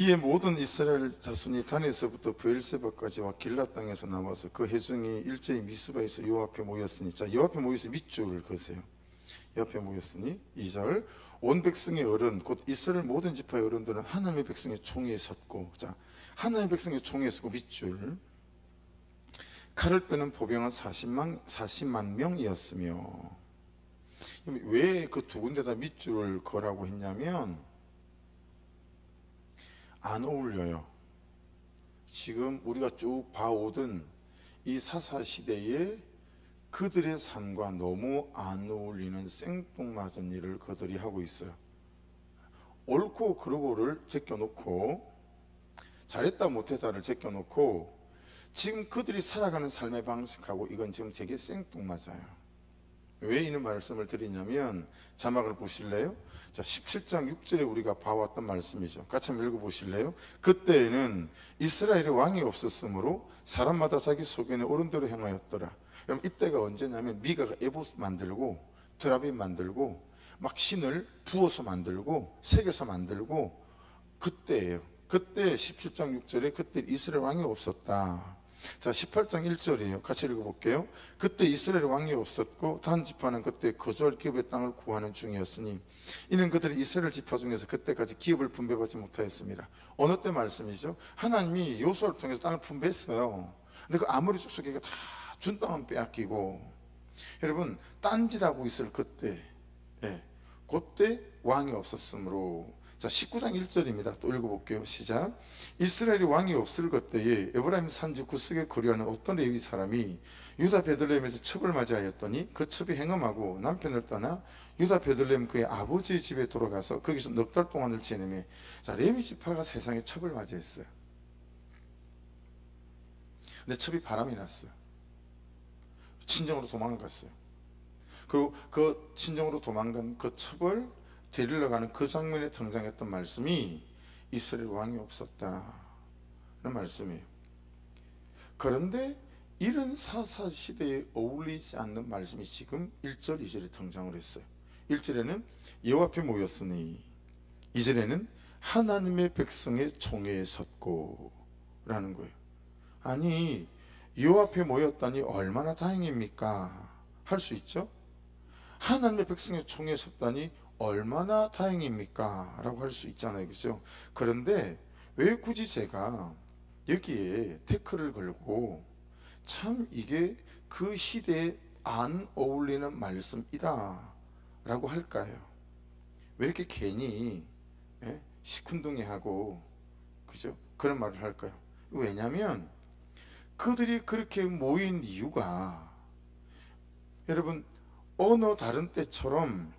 이에 모든 이스라엘 자손이 단에서부터 브엘세바까지와 길라 땅에서 나와서 그 회중이 일제히 미스바에서 여호와 앞에 모였으니, 자, 여호와 앞에 모여서 밑줄을 그으세요. 여호와 앞에 모였으니 2절 온 백성의 어른 곧 이스라엘 모든 지파의 어른들은 하나님의 백성의 총회에 섰고, 자, 하나님의 백성의 총회에 섰고 밑줄 칼을 빼는 보병은 40만 명이었으며, 왜 그 두 군데다 밑줄을 거라고 했냐면 안 어울려요. 지금 우리가 쭉 봐오던 이 사사시대에 그들의 삶과 너무 안 어울리는 생뚱맞은 일을 그들이 하고 있어요. 옳고 그르고를 제껴놓고, 잘했다 못했다를 제껴놓고 지금 그들이 살아가는 삶의 방식하고 이건 지금 되게 생뚱맞아요. 왜 이런 말씀을 드리냐면 자막을 보실래요? 자, 17장 6절에 우리가 봐왔던 말씀이죠. 같이 한번 읽어보실래요? 그때에는 이스라엘의 왕이 없었으므로 사람마다 자기 소견에 옳은 대로 행하였더라. 그럼 이때가 언제냐면 미가가 에봇 만들고 드라빔 만들고 막 신을 부어서 만들고 새겨서 만들고 그때예요. 그때 17장 6절에 그때 이스라엘 왕이 없었다. 자, 18장 1절이에요. 같이 읽어볼게요. 그때 이스라엘 왕이 없었고 단 지파는 그때 거주할 기업의 땅을 구하는 중이었으니 이는 그들이 이스라엘 지파 중에서 그때까지 기업을 분배받지 못하였습니다. 어느 때 말씀이죠? 하나님이 요수아를 통해서 땅을 분배했어요. 근데 그 아무리 족속에게 다 준 땅은 빼앗기고, 여러분 딴짓하고 있을 그때, 그때 왕이 없었으므로, 자, 19장 1절입니다. 또 읽어볼게요. 시작. 이스라엘이 왕이 없을 그때에 에브라임 산지 구석에 거류하는 어떤 레위 사람이 유다 베들레헴에서 첩을 맞이하였더니 그 첩이 행음하고 남편을 떠나 유다 베들레헴 그의 아버지의 집에 돌아가서 거기서 넉 달 동안을 지내며, 자, 레위 지파가 세상에 첩을 맞이했어요. 근데 첩이 바람이 났어요. 친정으로 도망갔어요. 그리고 그 친정으로 도망간 그 첩을 데리러 가는 그 장면에 등장했던 말씀이 이스라엘 왕이 없었다는 말씀이에요. 그런데 이런 사사시대에 어울리지 않는 말씀이 지금 1절 2절에 등장을 했어요. 1절에는 여호와 앞에 모였으니, 2절에는 하나님의 백성의 총회에 섰고 라는 거예요. 아니, 여호와 앞에 모였다니 얼마나 다행입니까? 할 수 있죠. 하나님의 백성의 총회에 섰다니 얼마나 다행입니까? 라고 할 수 있잖아요. 그죠? 그런데 왜 굳이 제가 여기에 태클을 걸고 참 이게 그 시대에 안 어울리는 말씀이다 라고 할까요? 왜 이렇게 괜히 시큰둥해하고, 그죠? 그런 말을 할까요? 왜냐하면 그들이 그렇게 모인 이유가, 여러분 어느 다른 때처럼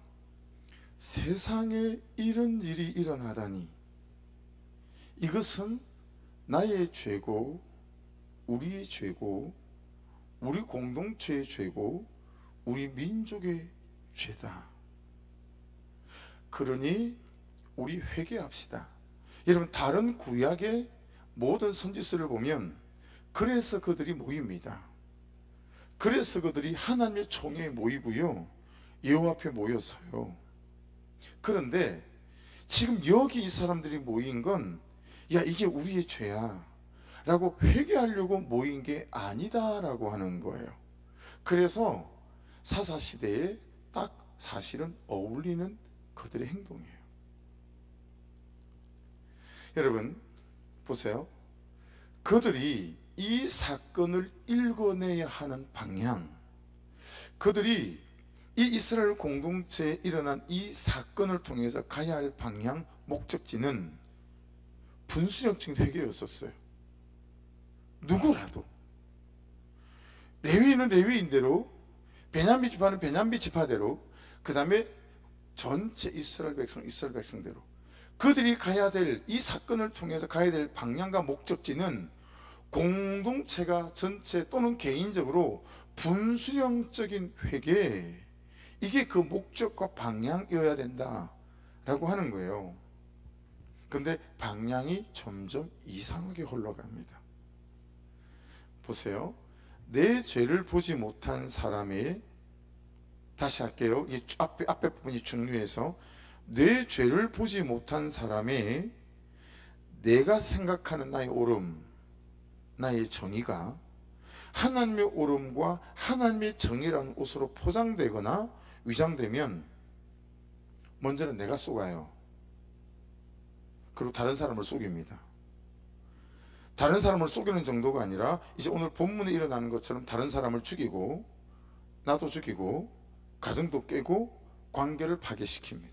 세상에 이런 일이 일어나다니, 이것은 나의 죄고 우리의 죄고 우리 공동체의 죄고 우리 민족의 죄다. 그러니 우리 회개합시다. 여러분 다른 구약의 모든 선지서를 보면 그래서 그들이 모입니다. 그래서 그들이 하나님의 총회에 모이고요, 여호와 앞에 모여서요. 그런데 지금 여기 이 사람들이 모인 건, 야, 이게 우리의 죄야 라고 회개하려고 모인 게 아니다 라고 하는 거예요. 그래서 사사시대에 딱 사실은 어울리는 그들의 행동이에요. 여러분 보세요. 그들이 이 사건을 읽어내야 하는 방향, 그들이 이 이스라엘 공동체에 일어난 이 사건을 통해서 가야 할 방향, 목적지는 분수령적인 회개였었어요. 누구라도, 레위인은 레위인대로, 베냐민 지파는 베냐민 지파대로, 그 다음에 전체 이스라엘 백성대로 그들이 가야 될, 이 사건을 통해서 가야 될 방향과 목적지는 공동체가 전체 또는 개인적으로 분수령적인 회개, 이게 그 목적과 방향이어야 된다라고 하는 거예요. 그런데 방향이 점점 이상하게 흘러갑니다. 보세요. 내 죄를 보지 못한 사람의, 다시 할게요. 이 앞에 부분이 중요해서, 내 죄를 보지 못한 사람의 내가 생각하는 나의 옳음, 나의 정의가 하나님의 옳음과 하나님의 정의라는 옷으로 포장되거나 위장되면 먼저는 내가 속아요. 그리고 다른 사람을 속입니다. 다른 사람을 속이는 정도가 아니라 이제 오늘 본문에 일어나는 것처럼 다른 사람을 죽이고 나도 죽이고 가정도 깨고 관계를 파괴시킵니다.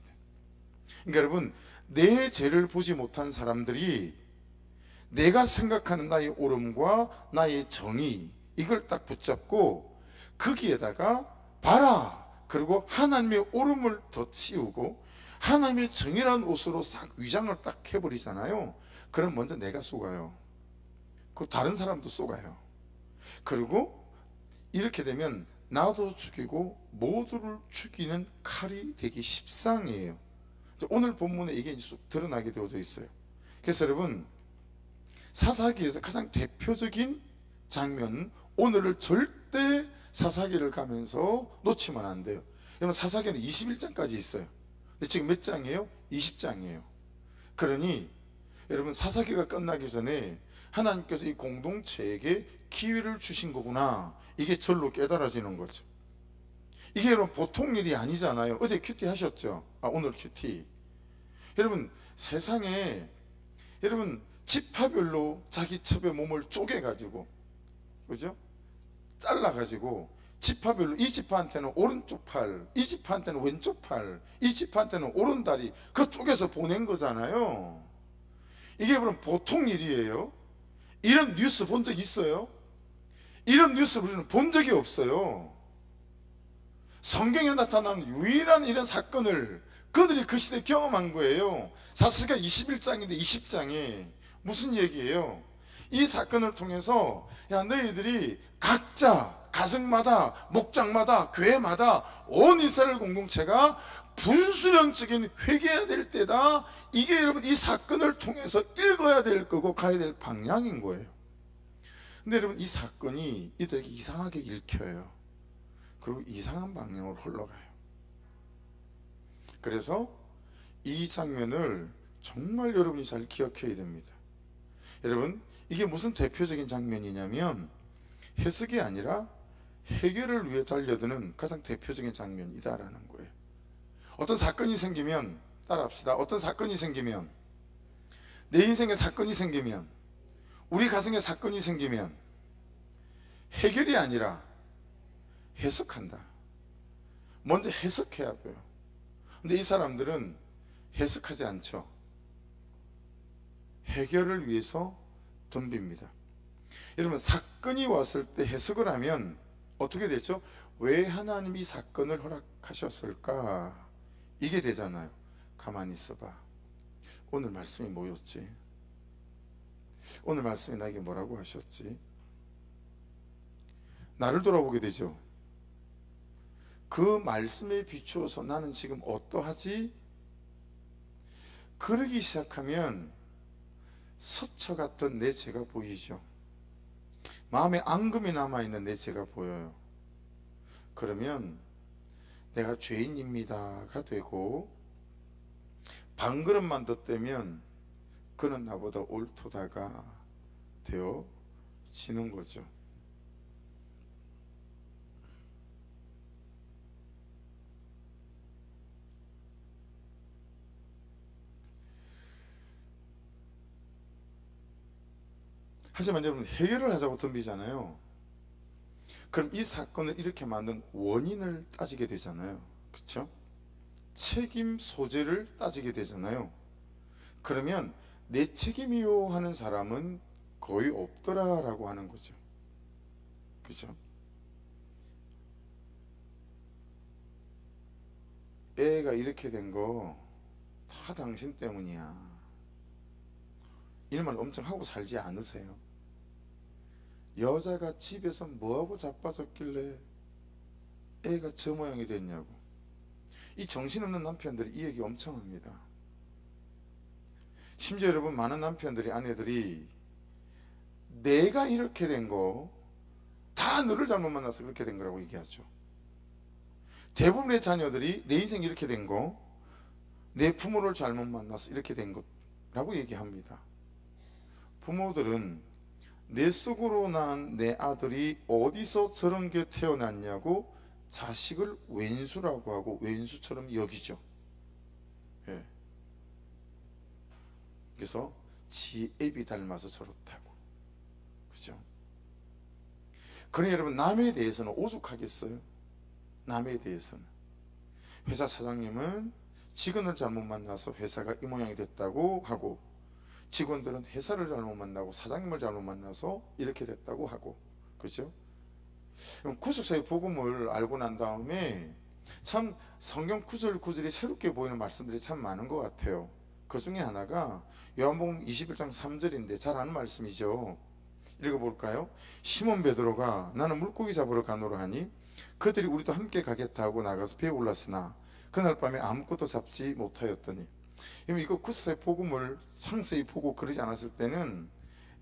그러니까 여러분, 내 죄를 보지 못한 사람들이 내가 생각하는 나의 옳음과 나의 정의, 이걸 딱 붙잡고 거기에다가 봐라, 그리고 하나님의 옳음을 더 씌우고 하나님의 정의라는 옷으로 싹 위장을 딱 해버리잖아요. 그럼 먼저 내가 속아요. 그 다른 사람도 속아요. 그리고 이렇게 되면 나도 죽이고 모두를 죽이는 칼이 되기 십상이에요. 오늘 본문에 이게 쑥 드러나게 되어져 있어요. 그래서 여러분, 사사기에서 가장 대표적인 장면, 오늘을 절대 사사기를 가면서 놓치면 안 돼요. 여러분, 사사기는 21장까지 있어요. 근데 지금 몇 장이에요? 20장이에요. 그러니 여러분, 사사기가 끝나기 전에 하나님께서 이 공동체에게 기회를 주신 거구나, 이게 절로 깨달아지는 거죠. 이게 여러분 보통 일이 아니잖아요. 어제 큐티 하셨죠? 오늘 큐티. 여러분, 세상에 여러분 지파별로 자기 첩의 몸을 쪼개가지고, 그죠? 잘라가지고 지파별로 이 지파한테는 오른쪽 팔, 이 지파한테는 왼쪽 팔, 이 지파한테는 오른다리, 그 쪽에서 보낸 거잖아요. 이게 그럼 보통 일이에요? 이런 뉴스 본 적 있어요? 이런 뉴스 우리는 본 적이 없어요. 성경에 나타난 유일한 이런 사건을 그들이 그 시대에 경험한 거예요. 사스가 21장인데 20장에 무슨 얘기예요? 이 사건을 통해서 야, 너희들이 각자 가정마다, 목장마다, 교회마다 온 이스라엘 공동체가 분수령적인 회개해야 될 때다. 이게 여러분 이 사건을 통해서 읽어야 될 거고 가야 될 방향인 거예요. 근데 여러분, 이 사건이 이들에게 이상하게 읽혀요. 그리고 이상한 방향으로 흘러가요. 그래서 이 장면을 정말 여러분이 잘 기억해야 됩니다. 여러분, 이게 무슨 대표적인 장면이냐면 해석이 아니라 해결을 위해 달려드는 가장 대표적인 장면이다라는 거예요. 어떤 사건이 생기면, 따라합시다. 어떤 사건이 생기면, 내 인생에 사건이 생기면, 우리 가정에 사건이 생기면 해결이 아니라 해석한다. 먼저 해석해야 돼요. 근데 이 사람들은 해석하지 않죠. 해결을 위해서 덤빕니다. 여러분, 사건이 왔을 때 해석을 하면 어떻게 됐죠? 왜 하나님이 사건을 허락하셨을까? 이게 되잖아요. 가만히 있어봐. 오늘 말씀이 뭐였지? 오늘 말씀이 나에게 뭐라고 하셨지? 나를 돌아보게 되죠. 그 말씀에 비추어서 나는 지금 어떠하지? 그러기 시작하면 서쳐갔던 내 죄가 보이죠. 마음에 앙금이 남아있는 내 죄가 보여요. 그러면 내가 죄인입니다가 되고, 반걸음만 더 떼면 그는 나보다 옳도다가 되어지는 거죠. 하지만 여러분, 해결을 하자고 덤비잖아요. 그럼 이 사건을 이렇게 만든 원인을 따지게 되잖아요. 그렇죠? 책임 소재를 따지게 되잖아요. 그러면 내 책임이요 하는 사람은 거의 없더라라고 하는 거죠. 그렇죠? 애가 이렇게 된 거 다 당신 때문이야. 이런 말 엄청 하고 살지 않으세요? 여자가 집에서 뭐하고 자빠졌길래 애가 저 모양이 됐냐고. 이 정신없는 남편들이 이 얘기 엄청 합니다. 심지어 여러분, 많은 남편들이, 아내들이 내가 이렇게 된 거 다 너를 잘못 만나서 그렇게 된 거라고 얘기하죠. 대부분의 자녀들이 내 인생 이렇게 된 거 내 부모를 잘못 만나서 이렇게 된 거라고 얘기합니다. 부모들은 내 속으로 난 내 아들이 어디서 저런 게 태어났냐고 자식을 왼수라고 하고 왼수처럼 여기죠. 예. 그래서 지 애비 닮아서 저렇다고. 그죠? 그러니 여러분, 남에 대해서는 오죽하겠어요? 남에 대해서는. 회사 사장님은 직원을 잘못 만나서 회사가 이 모양이 됐다고 하고, 직원들은 회사를 잘못 만나고 사장님을 잘못 만나서 이렇게 됐다고 하고. 그죠? 구속사의 복음을 알고 난 다음에 참 성경 구절구절이 새롭게 보이는 말씀들이 참 많은 것 같아요. 그 중에 하나가 요한복음 21장 3절인데 잘 아는 말씀이죠. 읽어볼까요? 시몬 베드로가 나는 물고기 잡으러 가노라 하니 그들이 우리도 함께 가겠다 하고 나가서 배에 올랐으나 그날 밤에 아무것도 잡지 못하였더니. 이거 구속사의 복음을 상세히 보고 그러지 않았을 때는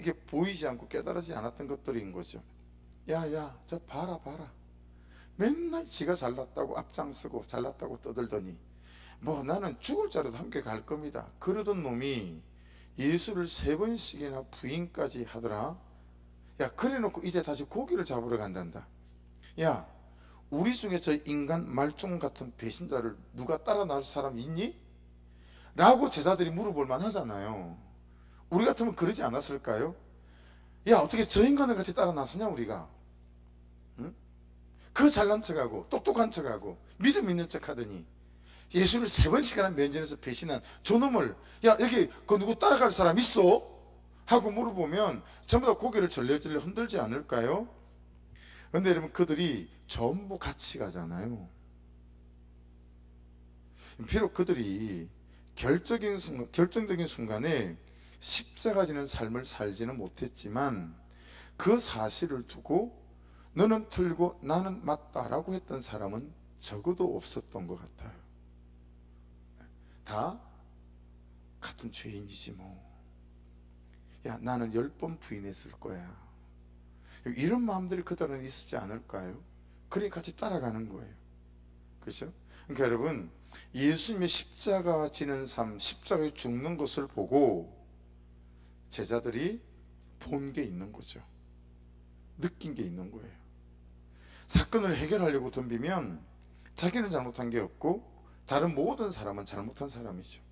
이게 보이지 않고 깨달아지지 않았던 것들인 거죠. 야야, 저 봐라 맨날 지가 잘났다고 앞장서고 잘났다고 떠들더니 뭐 나는 죽을 자라도 함께 갈 겁니다 그러던 놈이 예수를 3번씩이나 부인까지 하더라. 야, 그래놓고 이제 다시 고기를 잡으러 간단다. 야, 우리 중에 저 인간 말종 같은 배신자를 누가 따라 나설 사람 있니? 라고 제자들이 물어볼 만하잖아요. 우리 같으면 그러지 않았을까요? 야, 어떻게 저 인간을 같이 따라 나서냐 우리가? 응? 그 잘난 척하고 똑똑한 척하고 믿음 있는 척하더니 예수를 3번씩이나 면전에서 배신한 저놈을, 야, 여기 그 누구 따라갈 사람 있어? 하고 물어보면 전부 다 고개를 절레절레 흔들지 않을까요? 그런데 여러분, 그들이 전부 같이 가잖아요. 비록 그들이 결정적인 순간에 십자가 지는 삶을 살지는 못했지만 그 사실을 두고 너는 틀고 나는 맞다라고 했던 사람은 적어도 없었던 것 같아요. 다 같은 죄인이지 뭐. 야, 나는 10번 부인했을 거야. 이런 마음들이 그들은 있었지 않을까요? 그러니까 같이 따라가는 거예요. 그렇죠? 그러니까 여러분, 예수님의 십자가 지는 삶, 십자가에 죽는 것을 보고 제자들이 본 게 있는 거죠. 느낀 게 있는 거예요. 사건을 해결하려고 덤비면 자기는 잘못한 게 없고 다른 모든 사람은 잘못한 사람이죠.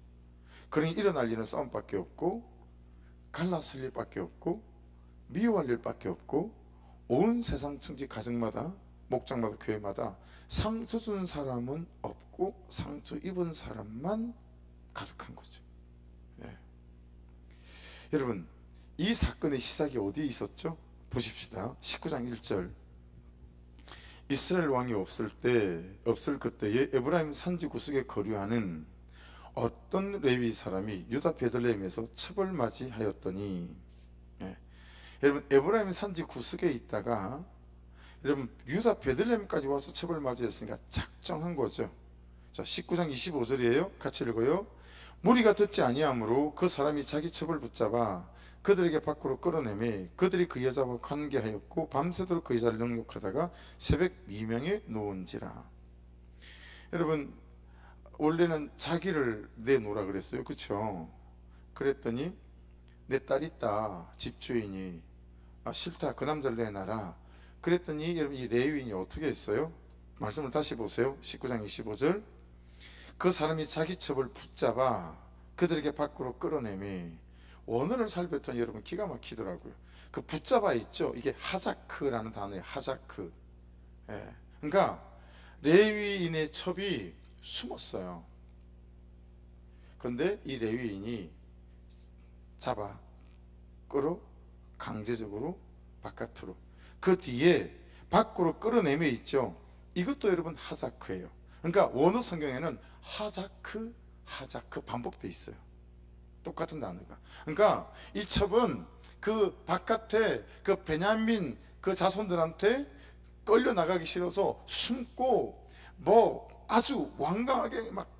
그러니 일어날 일은 싸움밖에 없고 갈라설 일밖에 없고 미워할 일밖에 없고 온 세상 천지 가정마다 목장마다 교회마다 상처 준 사람은 없고 상처 입은 사람만 가득한 거죠. 네. 여러분, 이 사건의 시작이 어디에 있었죠? 보십시다. 19장 1절. 이스라엘 왕이 없을 그때에 에브라임 산지 구석에 거류하는 어떤 레위 사람이 유다 베들레헴에서 첩을 맞이하였더니. 예. 여러분, 에브라임 산지 구석에 있다가 여러분 유다 베들레헴까지 와서 첩을 맞이했으니까 작정한 거죠. 자, 19장 25절이에요. 같이 읽어요. 무리가 듣지 아니하므로 그 사람이 자기 첩을 붙잡아 그들에게 밖으로 끌어내매 그들이 그 여자와 관계하였고 밤새도록 그 여자를 능욕하다가 새벽 미명에 놓은지라. 여러분, 원래는 자기를 내놓으라 그랬어요. 그렇죠? 그랬더니 내 딸 있다, 집주인이. 아, 싫다, 그 남자를 내놔라. 그랬더니 여러분, 이 레위인이 어떻게 했어요? 말씀을 다시 보세요. 19장 25절. 그 사람이 자기 첩을 붙잡아 그들에게 밖으로 끌어내매. 원어를 살폈더니 여러분 기가 막히더라고요. 그 붙잡아 있죠. 이게 하자크라는 단어예요. 하자크. 예. 그러니까 레위인의 첩이 숨었어요. 그런데 이 레위인이 잡아 끌어 강제적으로 바깥으로, 그 뒤에 밖으로 끌어내며 있죠. 이것도 여러분 하자크예요. 그러니까 원어 성경에는 하자크 반복되어 있어요. 똑같은 단어가. 그러니까 이 첩은 그 바깥에 그 베냐민 그 자손들한테 끌려 나가기 싫어서 숨고 뭐 아주 완강하게 막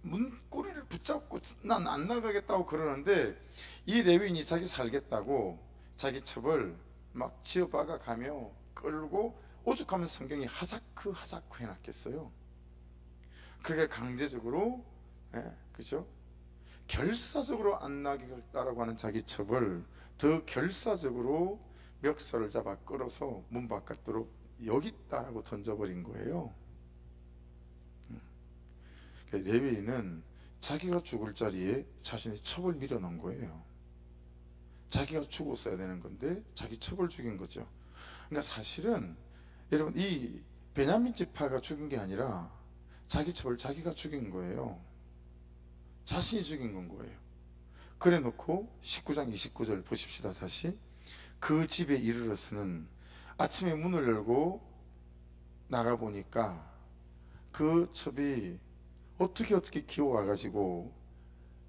문고리를 붙잡고 난 안 나가겠다고 그러는데, 이 레위인이 자기 살겠다고 자기 첩을 막 지어박아 가며 끌고 오죽하면 성경이 하자크 해놨겠어요. 그게 강제적으로, 그죠? 결사적으로 안 나겠다라고 하는 자기 첩을 더 결사적으로 멱살을 잡아 끌어서 문 바깥으로 여기 있다라고 던져버린 거예요. 레위인은 자기가 죽을 자리에 자신의 첩을 밀어넣은 거예요. 자기가 죽었어야 되는 건데 자기 첩을 죽인 거죠. 그러니까 사실은 여러분, 이 베냐민 지파가 죽인 게 아니라 자기 첩을 자기가 죽인 거예요. 자신이 죽인 건 거예요. 그래 놓고 19장 29절 보십시다. 다시. 그 집에 이르러서는 아침에 문을 열고 나가보니까 그 첩이 어떻게 기어와가지고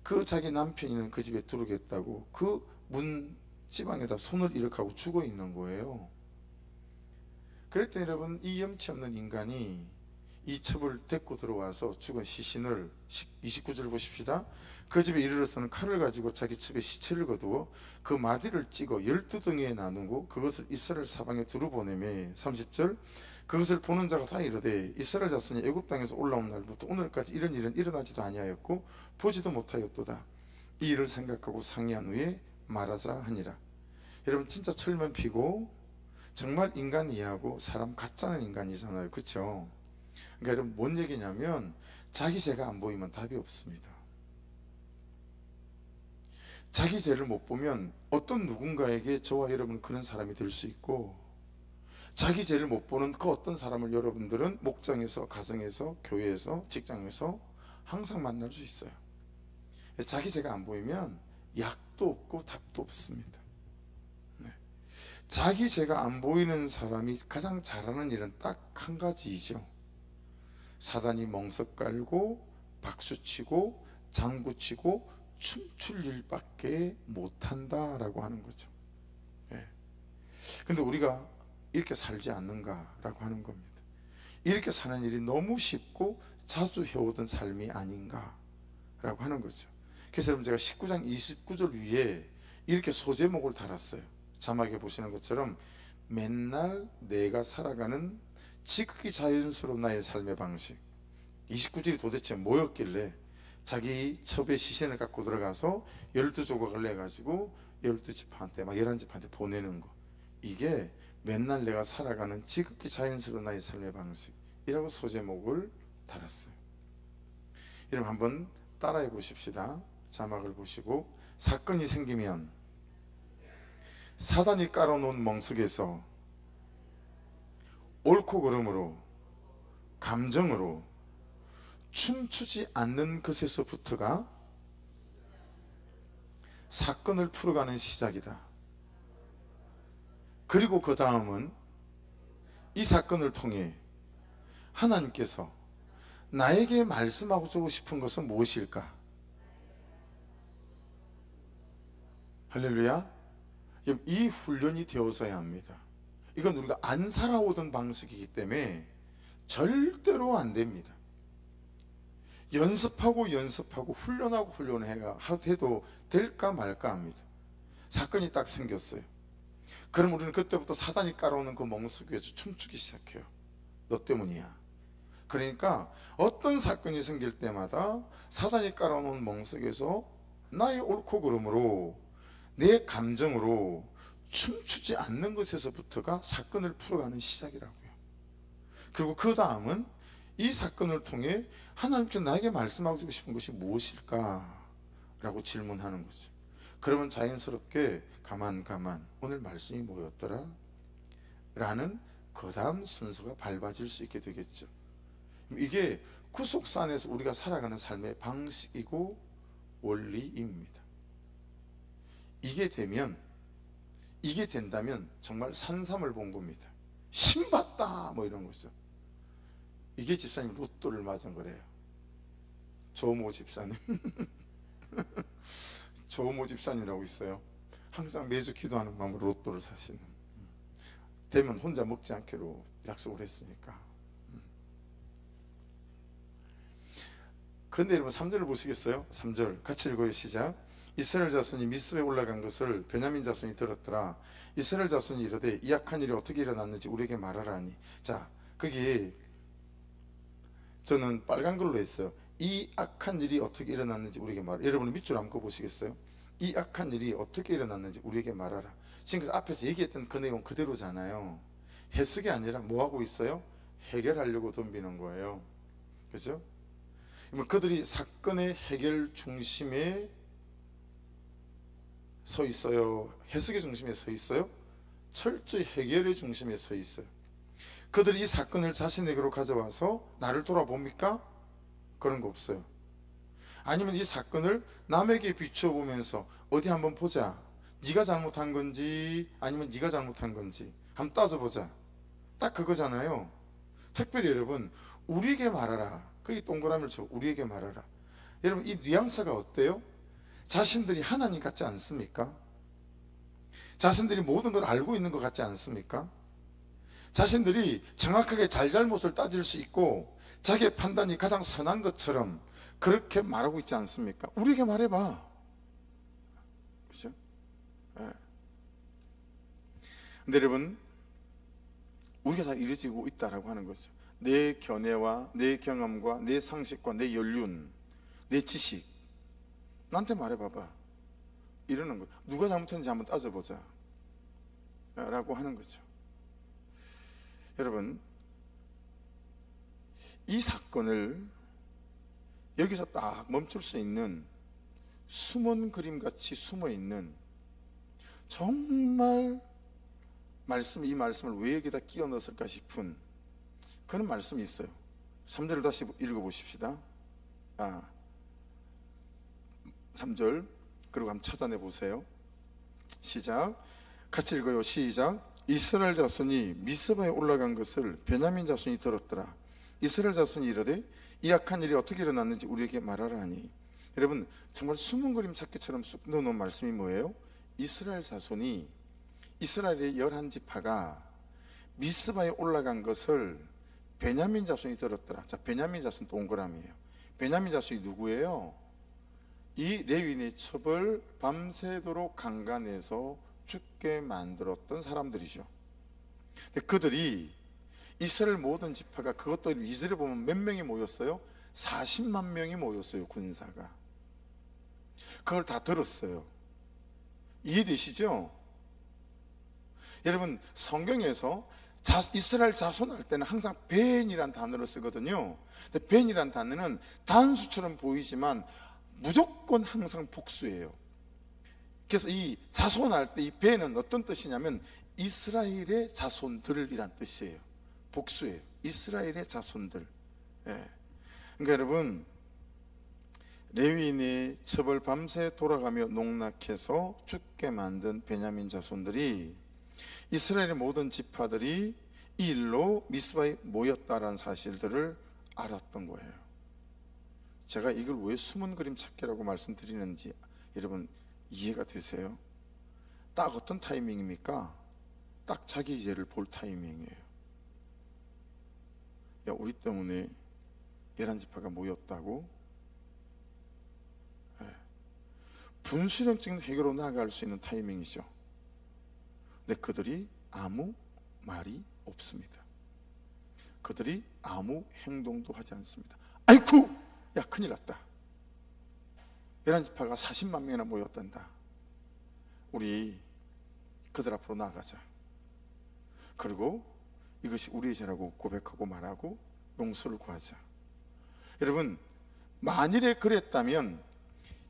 그 자기 남편이 있는 그 집에 들어오겠다고 그 문 지방에다 손을 이렇게 하고 죽어 있는 거예요. 그랬더니 여러분, 이 염치 없는 인간이 이 첩을 데리고 들어와서 죽은 시신을 29절 보십시다. 그 집에 이르러서는 칼을 가지고 자기 첩의 시체를 거두어 그 마디를 찍어 12덩이에 나누고 그것을 이스라엘 사방에 두루 보내매 30절 그것을 보는 자가 다 이르되 이스라엘 자손이 애굽 땅에서 올라온 날부터 오늘까지 이런 일은 일어나지도 아니하였고 보지도 못하였도다. 이 일을 생각하고 상의한 후에 말하자 하니라. 여러분, 진짜 철면 피고 정말 인간 이해하고 사람 같자는 인간이잖아요. 그렇죠? 그러니까 여러분, 뭔 얘기냐면 자기 죄가 안 보이면 답이 없습니다. 자기 죄를 못 보면 어떤 누군가에게 저와 여러분은 그런 사람이 될 수 있고, 자기 죄를 못 보는 그 어떤 사람을 여러분들은 목장에서, 가정에서, 교회에서, 직장에서 항상 만날 수 있어요. 자기 죄가 안 보이면 약도 없고 답도 없습니다. 네. 자기 죄가 안 보이는 사람이 가장 잘하는 일은 딱 한 가지이죠. 사단이 멍석 깔고 박수치고 장구치고 춤출 일밖에 못한다라고 하는 거죠. 근데 우리가 이렇게 살지 않는가라고 하는 겁니다. 이렇게 사는 일이 너무 쉽고 자주 해오던 삶이 아닌가라고 하는 거죠. 그래서 여러분, 제가 19장 29절 위에 이렇게 소제목을 달았어요. 자막에 보시는 것처럼 맨날 내가 살아가는 지극히 자연스러운 나의 삶의 방식. 29절이 도대체 뭐였길래 자기 첩의 시신을 갖고 들어가서 12조각을 내가지고 12지파한테 막 11지파한테 보내는 거, 이게 맨날 내가 살아가는 지극히 자연스러운 나의 삶의 방식이라고 소제목을 달았어요. 여러분, 한번 따라해 보십시다. 자막을 보시고, 사건이 생기면 사단이 깔아놓은 멍석에서 옳고 그름으로, 감정으로 춤추지 않는 것에서부터가 사건을 풀어가는 시작이다. 그리고 그 다음은 이 사건을 통해 하나님께서 나에게 말씀하고 주고 싶은 것은 무엇일까? 할렐루야. 이 훈련이 되어서야 합니다. 이건 우리가 안 살아오던 방식이기 때문에 절대로 안 됩니다. 연습하고 훈련하고 훈련해도 될까 말까 합니다. 사건이 딱 생겼어요. 그럼 우리는 그때부터 사단이 깔아오는 그 멍석 위에서 춤추기 시작해요. 너 때문이야. 그러니까 어떤 사건이 생길 때마다 사단이 깔아놓은 멍석에서 나의 옳고 그름으로, 내 감정으로 춤추지 않는 것에서부터가 사건을 풀어가는 시작이라고요. 그리고 그 다음은 이 사건을 통해 하나님께서 나에게 말씀하고 주고 싶은 것이 무엇일까? 라고 질문하는 거죠. 그러면 자연스럽게 가만 오늘 말씀이 뭐였더라? 라는 그 다음 순서가 밟아질 수 있게 되겠죠. 이게 구속사 안에서 우리가 살아가는 삶의 방식이고 원리입니다. 이게 된다면 정말 산삼을 본 겁니다. 신받다 뭐 이런 거죠. 이게 집사님 로또를 맞은 거래요. 조모 집사님. 조모 집사님이라고 있어요. 항상 매주 기도하는 마음으로 로또를 사시는. 되면 혼자 먹지 않기로 약속을 했으니까. 근데 여러분, 3절을 보시겠어요? 3절 같이 읽어요. 시작. 이스라엘 자손이 미스베에 올라간 것을 베냐민 자손이 들었더라. 이스라엘 자손이 이르되 이 악한 일이 어떻게 일어났는지 우리에게 말하라 하니. 자, 거기 저는 빨간 걸로 했어요. 이 악한 일이 어떻게 일어났는지 우리에게 말하라. 여러분 밑줄 한번 그어보시겠어요? 이 악한 일이 어떻게 일어났는지 우리에게 말하라. 지금 앞에서 얘기했던 그 내용 그대로잖아요. 해석이 아니라 뭐 하고 있어요? 해결하려고 덤비는 거예요. 그죠? 그들이 사건의 해결 중심에 서 있어요? 해석의 중심에 서 있어요? 철저히 해결의 중심에 서 있어요. 그들이 이 사건을 자신에게로 가져와서 나를 돌아봅니까? 그런 거 없어요. 아니면 이 사건을 남에게 비춰보면서 어디 한번 보자, 네가 잘못한 건지 아니면 네가 잘못한 건지 한번 따져보자, 딱 그거잖아요. 특별히 여러분, 우리에게 말하라. 거기 동그라미를 쳐, 우리에게 말하라. 여러분, 이 뉘앙스가 어때요? 자신들이 하나님 같지 않습니까? 자신들이 모든 걸 알고 있는 것 같지 않습니까? 자신들이 정확하게 잘잘못을 따질 수 있고 자기의 판단이 가장 선한 것처럼 그렇게 말하고 있지 않습니까? 우리에게 말해봐. 그렇죠? 네. 근데 여러분, 우리가 다 이루어지고 있다라고 하는 거죠. 내 견해와 내 경험과 내 상식과 내 연륜, 내 지식, 나한테 말해봐봐. 이러는 거예요. 누가 잘못했는지 한번 따져보자 라고 하는 거죠. 여러분, 이 사건을 여기서 딱 멈출 수 있는 숨은 그림같이 숨어있는 정말 이 말씀을 왜 여기다 끼워 넣었을까 싶은 그런 말씀이 있어요. 3절을 다시 읽어보십시다. 3절 그리고 한번 찾아내 보세요. 시작. 같이 읽어요. 시작. 이스라엘 자손이 미스바에 올라간 것을 베냐민 자손이 들었더라. 이스라엘 자손이 이르되 이 악한 일이 어떻게 일어났는지 우리에게 말하라 하니. 여러분, 정말 숨은 그림 찾기처럼 쑥 넣어놓은 말씀이 뭐예요? 이스라엘 자손이, 이스라엘의 11지파가 미스바에 올라간 것을 베냐민 자손이 들었더라. 자, 베냐민 자손 동그라미예요. 베냐민 자손이 누구예요? 이 레위인의 첩을 밤새도록 강간해서 죽게 만들었던 사람들이죠. 근데 그들이, 이스라엘 모든 지파가, 그것도 이스라엘 보면 몇 명이 모였어요? 40만 명이 모였어요. 군사가. 그걸 다 들었어요. 이해되시죠? 여러분, 성경에서 이스라엘 자손 할 때는 항상 벤이란 단어를 쓰거든요. 근데 벤이란 단어는 단수처럼 보이지만 무조건 항상 복수예요. 그래서 이 자손할 때 이 벤은 어떤 뜻이냐면 이스라엘의 자손들이란 뜻이에요. 복수예요. 이스라엘의 자손들. 예. 그러니까 여러분, 레위인의 첩을 밤새 돌아가며 농락해서 죽게 만든 베냐민 자손들이, 이스라엘의 모든 지파들이 이 일로 미스바에 모였다라는 사실들을 알았던 거예요. 제가 이걸 왜 숨은 그림 찾기라고 말씀드리는지 여러분 이해가 되세요? 딱 어떤 타이밍입니까? 딱 자기 죄를 볼 타이밍이에요. 야, 우리 때문에 11지파가 모였다고? 분수령적인 해결로 나아갈 수 있는 타이밍이죠. 근데 그들이 아무 말이 없습니다. 그들이 아무 행동도 하지 않습니다. 아이쿠! 야, 큰일 났다. 11지파가 40만 명이나 모였단다. 우리 그들 앞으로 나아가자. 그리고 이것이 우리의 죄라고 고백하고 말하고 용서를 구하자. 여러분, 만일에 그랬다면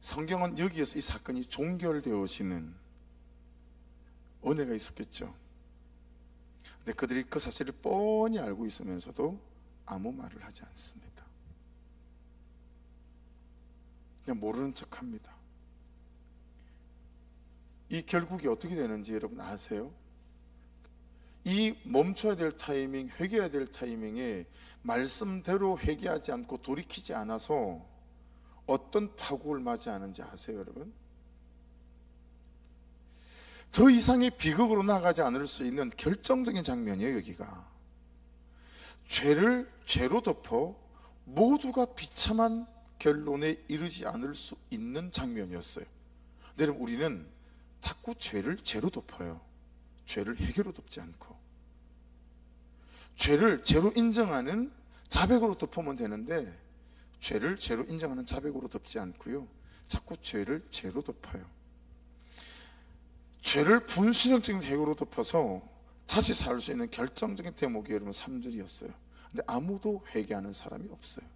성경은 여기에서 이 사건이 종결되어지는 은혜가 있었겠죠. 근데 그들이 그 사실을 뻔히 알고 있으면서도 아무 말을 하지 않습니다. 그냥 모르는 척합니다. 이 결국이 어떻게 되는지 여러분 아세요? 이 멈춰야 될 타이밍, 회개해야 될 타이밍에 말씀대로 회개하지 않고 돌이키지 않아서 어떤 파국을 맞이하는지 아세요, 여러분? 더 이상의 비극으로 나가지 않을 수 있는 결정적인 장면이에요. 여기가 죄를 죄로 덮어 모두가 비참한 결론에 이르지 않을 수 있는 장면이었어요. 근데 여러분, 우리는 자꾸 죄를 죄로 덮어요. 죄를 해결로 덮지 않고 죄를 죄로 인정하는 자백으로 덮으면 되는데 죄를 죄로 인정하는 자백으로 덮지 않고요, 자꾸 죄를 죄로 덮어요. 죄를 분수령적인 대우로 덮어서 다시 살 수 있는 결정적인 대목이 여러분 3절이었어요. 근데 아무도 회개하는 사람이 없어요.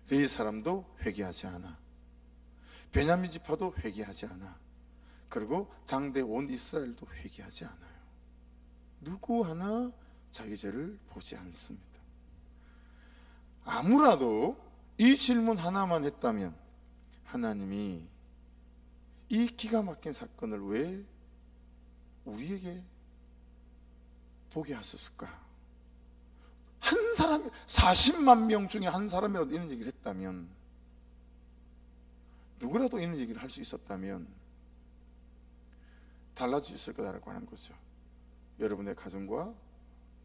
레위 사람도 회개하지 않아, 베냐민 지파도 회개하지 않아, 그리고 당대 온 이스라엘도 회개하지 않아요. 누구 하나 자기 죄를 보지 않습니다. 아무라도 이 질문 하나만 했다면 하나님이 이 기가 막힌 사건을 왜 우리에게 보게 하셨을까? 한 사람, 40만 명 중에 한 사람이라도 이런 얘기를 했다면, 누구라도 이런 얘기를 할 수 있었다면 달라졌을 거다라고 하는 거죠. 여러분의 가정과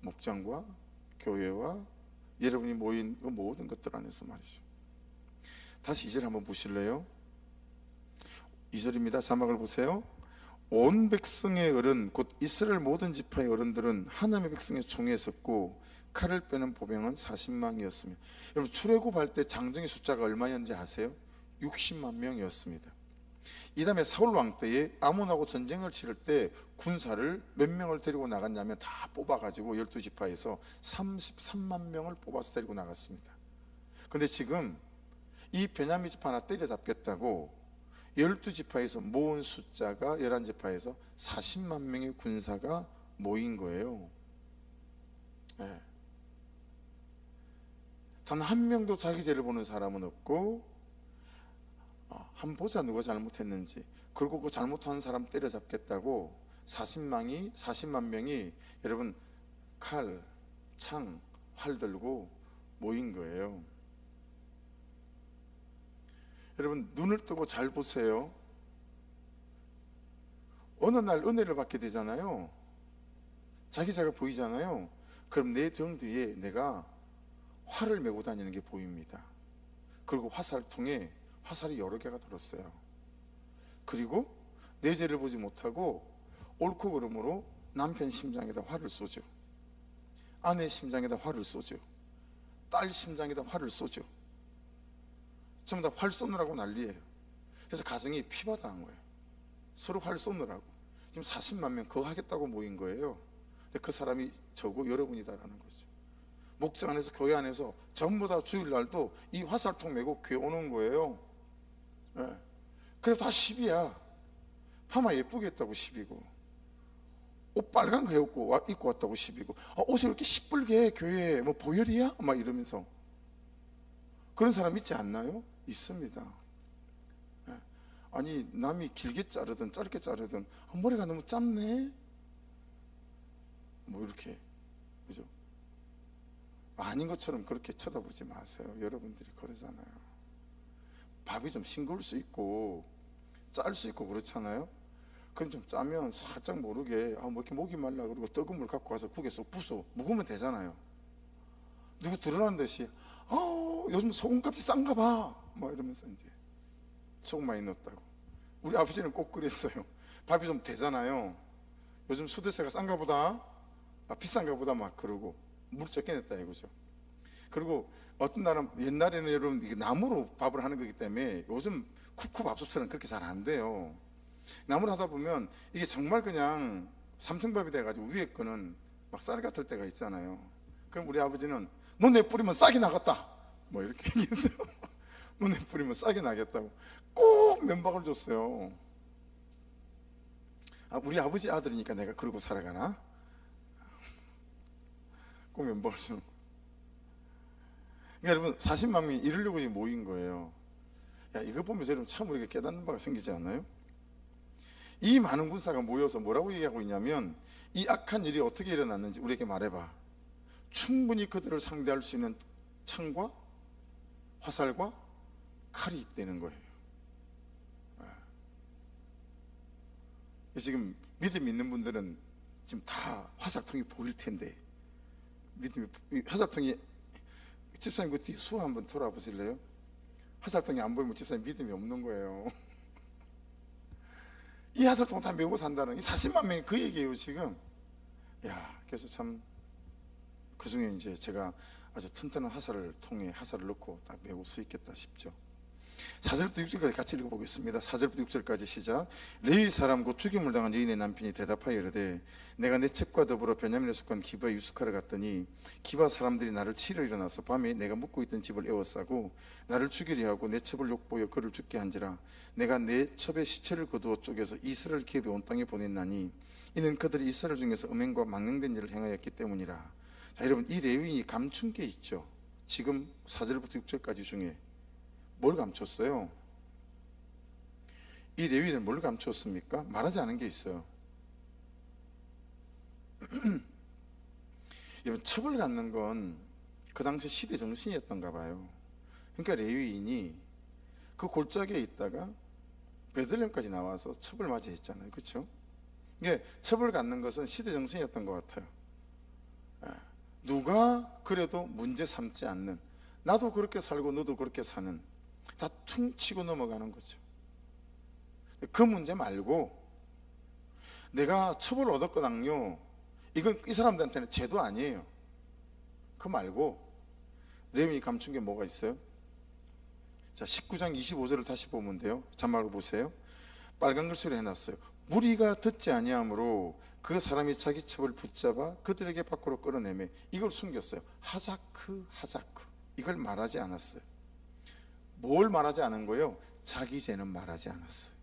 목장과 교회와 여러분이 모인 그 모든 것들 안에서 말이죠. 다시 2절 한번 보실래요? 2절입니다. 자막을 보세요. 온 백성의 어른 곧 이스라엘 모든 지파의 어른들은 하나님의 백성의 총에 섰고 칼을 빼는 보병은 40만이었습니다. 여러분, 출애굽할 때 장정의 숫자가 얼마였는지 아세요? 60만 명이었습니다. 이 다음에 사울 왕 때에 아몬하고 전쟁을 치를 때 군사를 몇 명을 데리고 나갔냐면 다 뽑아가지고 12지파에서 33만 명을 뽑아서 데리고 나갔습니다. 근데 지금 이 베냐민 지파 하나 때려잡겠다고 12지파에서 모은 숫자가 11지파에서 40만 명의 군사가 모인 거예요. 네. 단 한 명도 자기 죄를 보는 사람은 없고, 한번 보자 누가 잘못했는지. 그리고 그 잘못한 사람 때려잡겠다고 40만 명이 여러분 칼, 창, 활 들고 모인 거예요. 여러분, 눈을 뜨고 잘 보세요. 어느 날 은혜를 받게 되잖아요. 자기 죄가 보이잖아요. 그럼 내 등 뒤에 내가 활을 메고 다니는 게 보입니다. 그리고 화살통에 화살이 여러 개가 들었어요. 그리고 내 죄를 보지 못하고 옳고 그름으로 남편 심장에다 활을 쏘죠. 아내 심장에다 활을 쏘죠. 딸 심장에다 활을 쏘죠. 전부 다 활 쏘느라고 난리예요. 그래서 가정이 피바다한 거예요. 서로 활 쏘느라고. 지금 40만 명 그거 하겠다고 모인 거예요. 근데 그 사람이 저고 여러분이다라는 거죠. 목장 안에서 교회 안에서 전부 다 주일날도 이 화살통 메고 교회 오는 거예요. 네. 그래 다 시비야. 파마 예쁘게 했다고 시비고, 옷 빨간 거 입고 왔다고 시비고, 옷이 이렇게 시뻘게 교회에 뭐 보혈이야? 막 이러면서. 그런 사람 있지 않나요? 있습니다. 네. 아니 남이 길게 자르든 짧게 자르든 머리가 너무 짧네? 뭐 이렇게, 그죠? 아닌 것처럼 그렇게 쳐다보지 마세요. 여러분들이 그러잖아요. 밥이 좀 싱거울 수 있고 짤 수 있고 그렇잖아요. 그럼 좀 짜면 살짝 모르게 뭐 이렇게 목이 말라 그러고 뜨거운 물 갖고 와서 국에 쏙 부숴 묵으면 되잖아요. 누구 드러난 듯이 요즘 소금값이 싼가 봐 뭐 이러면서 이제 소금 많이 넣었다고. 우리 아버지는 꼭 그랬어요. 밥이 좀 되잖아요. 요즘 수대세가 싼가 보다, 비싼가 보다 막 그러고 물 적게 냈다 이거죠. 그리고 어떤 날은, 옛날에는 여러분 이게 나무로 밥을 하는 거기 때문에 요즘 쿠쿠밥솥처럼 그렇게 잘 안 돼요. 나무로 하다 보면 이게 정말 그냥 삼층밥이 돼가지고 위에 거는 막 쌀 같을 때가 있잖아요. 그럼 우리 아버지는 너네 뿌리면 싹이 나겠다 뭐 이렇게 얘기했어요. 너네 뿌리면 싹이 나겠다고 꼭 면박을 줬어요. 우리 아버지 아들이니까 내가 그러고 살아가나? 꼭 면박을 주는. 그러니까 여러분 40만 명이 이러려고 모인 거예요. 야, 이거 보면서 여러분 참 우리가 깨닫는 바가 생기지 않나요? 이 많은 군사가 모여서 뭐라고 얘기하고 있냐면, 이 악한 일이 어떻게 일어났는지 우리에게 말해봐. 충분히 그들을 상대할 수 있는 창과 화살과 칼이 있다는 거예요. 지금 믿음 있는 분들은 지금 다 화살통이 보일 텐데, 믿음이, 화살통이, 집사님 그 뒤 수화 한번 돌아보실래요? 화살통이 안 보이면 집사님 믿음이 없는 거예요. 이 화살통 다 메고 산다는 이 40만 명이 그 얘기예요 지금. 야, 그래서 참 그 중에 이제 제가 아주 튼튼한 하사를 통해 하사를 넣고 딱 메고 서 있겠다 싶죠. 4절부터 6절까지 같이 읽어보겠습니다. 4절부터 6절까지 시작. 레위 사람 곧 죽임을 당한 여인의 남편이 대답하여 이르되 내가 내 첩과 더불어 베냐민에 속한 기바에 유숙하러 갔더니 기바 사람들이 나를 치러 일어나서 밤에 내가 묵고 있던 집을 에워싸고 나를 죽이려 하고 내 첩을 욕보여 그를 죽게 한지라. 내가 내 첩의 시체를 거두어 쪼개서 이스라엘 기업에 온 땅에 보냈나니 이는 그들이 이스라엘 중에서 음행과 망령된 일을 행하였기 때문이라. 자, 여러분, 이 레위인이 감춘 게 있죠. 지금 4절부터 6절까지 중에 뭘 감췄어요? 이 레위인은 뭘 감췄습니까? 말하지 않은 게 있어요. 여러분, 첩을 갖는 건 그 당시 시대 정신이었던가 봐요. 그러니까 레위인이 그 골짜기에 있다가 베들레헴까지 나와서 첩을 맞이했잖아요. 그렇죠? 이게 첩을 갖는 것은 시대 정신이었던 것 같아요. 누가 그래도 문제 삼지 않는, 나도 그렇게 살고 너도 그렇게 사는, 다 퉁치고 넘어가는 거죠. 그 문제 말고 내가 첩을 얻었거든요. 이건 이 사람들한테는 죄도 아니에요. 그 말고 레위인이 감춘 게 뭐가 있어요? 자, 19장 25절을 다시 보면 돼요. 자막을 보세요. 빨간 글씨로 해놨어요. 무리가 듣지 아니하므로 그 사람이 자기 첩을 붙잡아 그들에게 밖으로 끌어내매 이걸 숨겼어요. 하자크 이걸 말하지 않았어요. 뭘 말하지 않은 거예요? 자기 죄는 말하지 않았어요.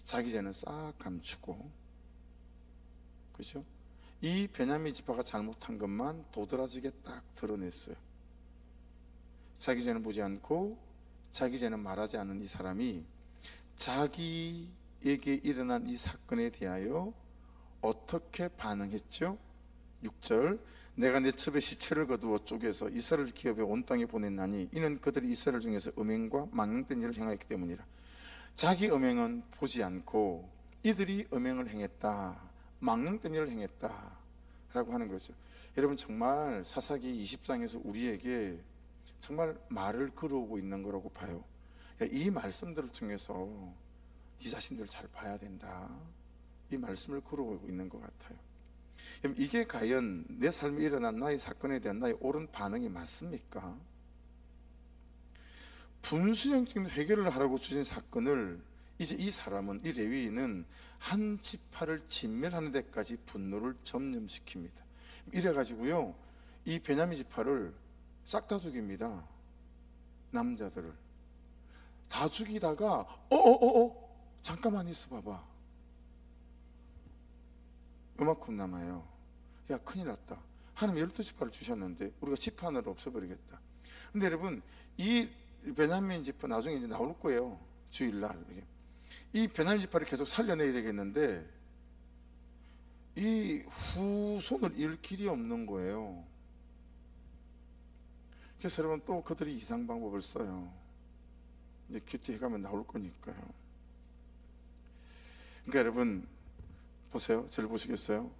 자기 죄는 싹 감추고, 그렇죠? 이 베냐민 지파가 잘못한 것만 도드라지게 딱 드러냈어요. 자기 죄는 보지 않고 자기 죄는 말하지 않은 이 사람이 자기에게 일어난 이 사건에 대하여 어떻게 반응했죠? 6절. 내가 내 첩의 시체를 거두어 쪼개서 이스라엘 기업에 온 땅에 보냈나니 이는 그들이 이스라엘 중에서 음행과 망령된 일을 행하였기 때문이라. 자기 음행은 보지 않고 이들이 음행을 행했다, 망령된 일을 행했다 라고 하는 거죠. 여러분, 정말 사사기 20장에서 우리에게 정말 말을 걸어오고 있는 거라고 봐요. 이 말씀들을 통해서 네 자신들을 잘 봐야 된다, 이 말씀을 걸어오고 있는 것 같아요. 이게 과연 내 삶에 일어난 나의 사건에 대한 나의 옳은 반응이 맞습니까? 분수령적인 회개를 하라고 주신 사건을 이제 이 사람은, 이 레위인은 한 지파를 진멸하는 데까지 분노를 전념시킵니다. 이래가지고요, 이 베냐민 지파를 싹 다 죽입니다. 남자들을 다 죽이다가 잠깐만 있어 봐봐, 요만큼 남아요. 야, 큰일 났다. 하나님 12지파를 주셨는데 우리가 지파 하나를 없애버리겠다. 근데 여러분, 이 베냐민 지파 나중에 이제 나올 거예요. 주일날 이 베냐민 지파를 계속 살려내야 되겠는데 이 후손을 잃을 길이 없는 거예요. 그래서 여러분, 또 그들이 이상 방법을 써요. 이제 큐티해가면 나올 거니까요. 그러니까 여러분 보세요. 저를 보시겠어요?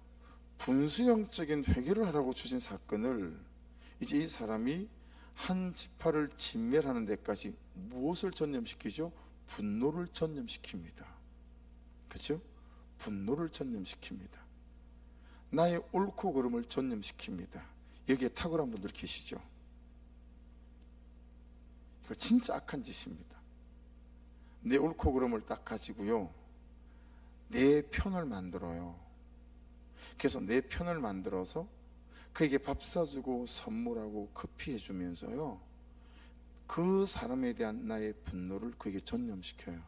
분수령적인 회개를 하라고 주신 사건을 이제 이 사람이 한 지파를 진멸하는 데까지 무엇을 전념시키죠? 분노를 전념시킵니다. 그렇죠? 분노를 전념시킵니다. 나의 옳고 그름을 전념시킵니다. 여기에 탁월한 분들 계시죠? 이거 진짜 악한 짓입니다. 내 옳고 그름을 딱 가지고요, 내 편을 만들어요. 그래서 내 편을 만들어서 그에게 밥 사주고 선물하고 커피 해주면서요, 그 사람에 대한 나의 분노를 그에게 전념시켜요.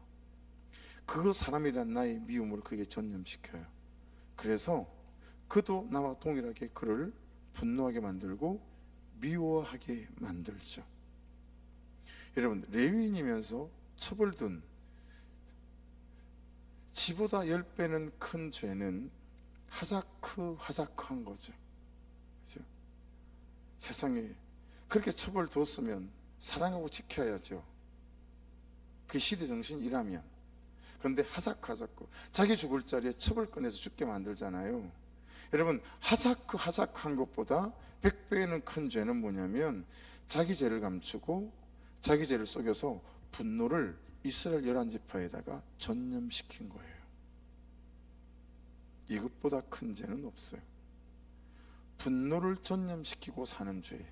그 사람에 대한 나의 미움을 그에게 전념시켜요. 그래서 그도 나와 동일하게 그를 분노하게 만들고 미워하게 만들죠. 여러분, 레위인이면서 첩을 둔 지보다 10배는 큰 죄는 하자크한 거죠. 그렇죠? 세상에 그렇게 첩을 뒀으면 사랑하고 지켜야죠. 그 시대 정신이라면. 그런데 하자크 자기 죽을 자리에 첩을 꺼내서 죽게 만들잖아요. 여러분, 하자크한 것보다 100배는 큰 죄는 뭐냐면 자기 죄를 감추고 자기 죄를 속여서 분노를 이스라엘 11지파에다가 전념시킨 거예요. 이것보다 큰 죄는 없어요. 분노를 전념시키고 사는 죄,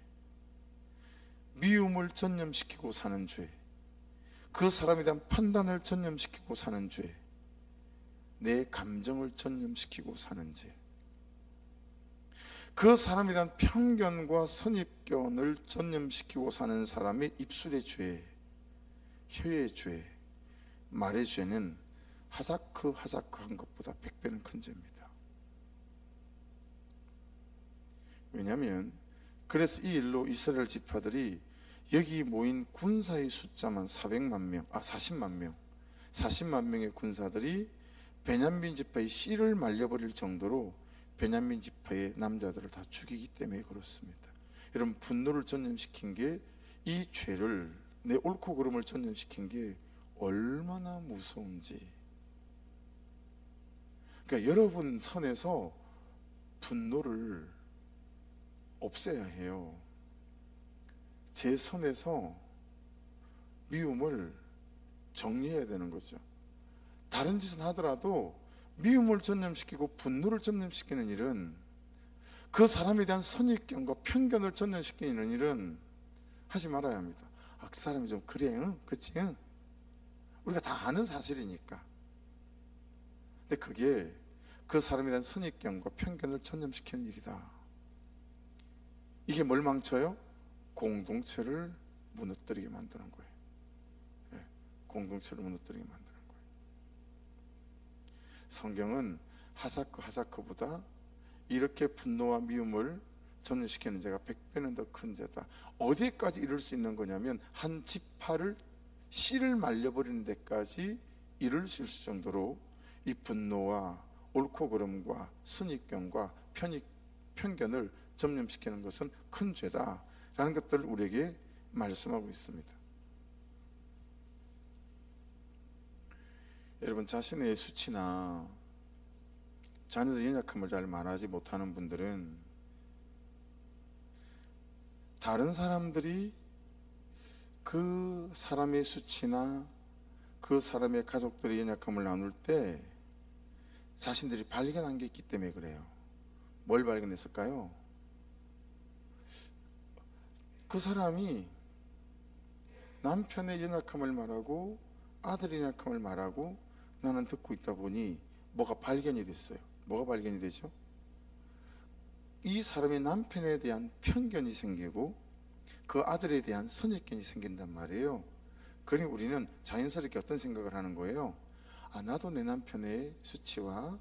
미움을 전념시키고 사는 죄, 그 사람에 대한 판단을 전념시키고 사는 죄, 내 감정을 전념시키고 사는 죄, 그 사람에 대한 편견과 선입견을 전념시키고 사는 사람의 입술의 죄, 혀의 죄, 말의 죄는 하사크한 것보다 100배는 큰 죄입니다. 왜냐하면 그래서 이 일로 이스라엘 지파들이 여기 모인 군사의 숫자만 40만 명의 군사들이 베냐민 지파의 씨를 말려버릴 정도로 베냐민 지파의 남자들을 다 죽이기 때문에 그렇습니다. 여러분, 분노를 전염시킨 게, 이 죄를, 내 옳고 그름을 전염시킨 게 얼마나 무서운지. 그러니까 여러분 선에서 분노를 없애야 해요. 제 선에서 미움을 정리해야 되는 거죠. 다른 짓은 하더라도 미움을 전염시키고 분노를 전염시키는 일은, 그 사람에 대한 선입견과 편견을 전염시키는 일은 하지 말아야 합니다. 그 사람이 좀 그래, 응? 그치? 응? 우리가 다 아는 사실이니까. 근데 그게 그 사람에 대한 선입견과 편견을 전염시키는 일이다. 이게 뭘 망쳐요? 공동체를 무너뜨리게 만드는 거예요. 공동체를 무너뜨리게 만드는 거예요. 성경은 하사크보다 이렇게 분노와 미움을 전염시키는 죄가 100배는 더 큰 죄다. 어디까지 이룰 수 있는 거냐면, 한 지파를 씨를 말려버리는 데까지 이룰 수 있을 정도로 이 분노와 옳고 그름과 선입견과 편견을 전염시키는 것은 큰 죄다라는 것들을 우리에게 말씀하고 있습니다. 여러분, 자신의 수치나 자녀들의 연약함을 잘 말하지 못하는 분들은 다른 사람들이 그 사람의 수치나 그 사람의 가족들의 연약함을 나눌 때 자신들이 발견한 게 있기 때문에 그래요. 뭘 발견했을까요? 그 사람이 남편의 연약함을 말하고 아들의 연약함을 말하고 나는 듣고 있다 보니 뭐가 발견이 됐어요. 뭐가 발견이 되죠? 이 사람의 남편에 대한 편견이 생기고 그 아들에 대한 선입견이 생긴단 말이에요. 그러니 우리는 자연스럽게 어떤 생각을 하는 거예요? 나도 내 남편의 수치와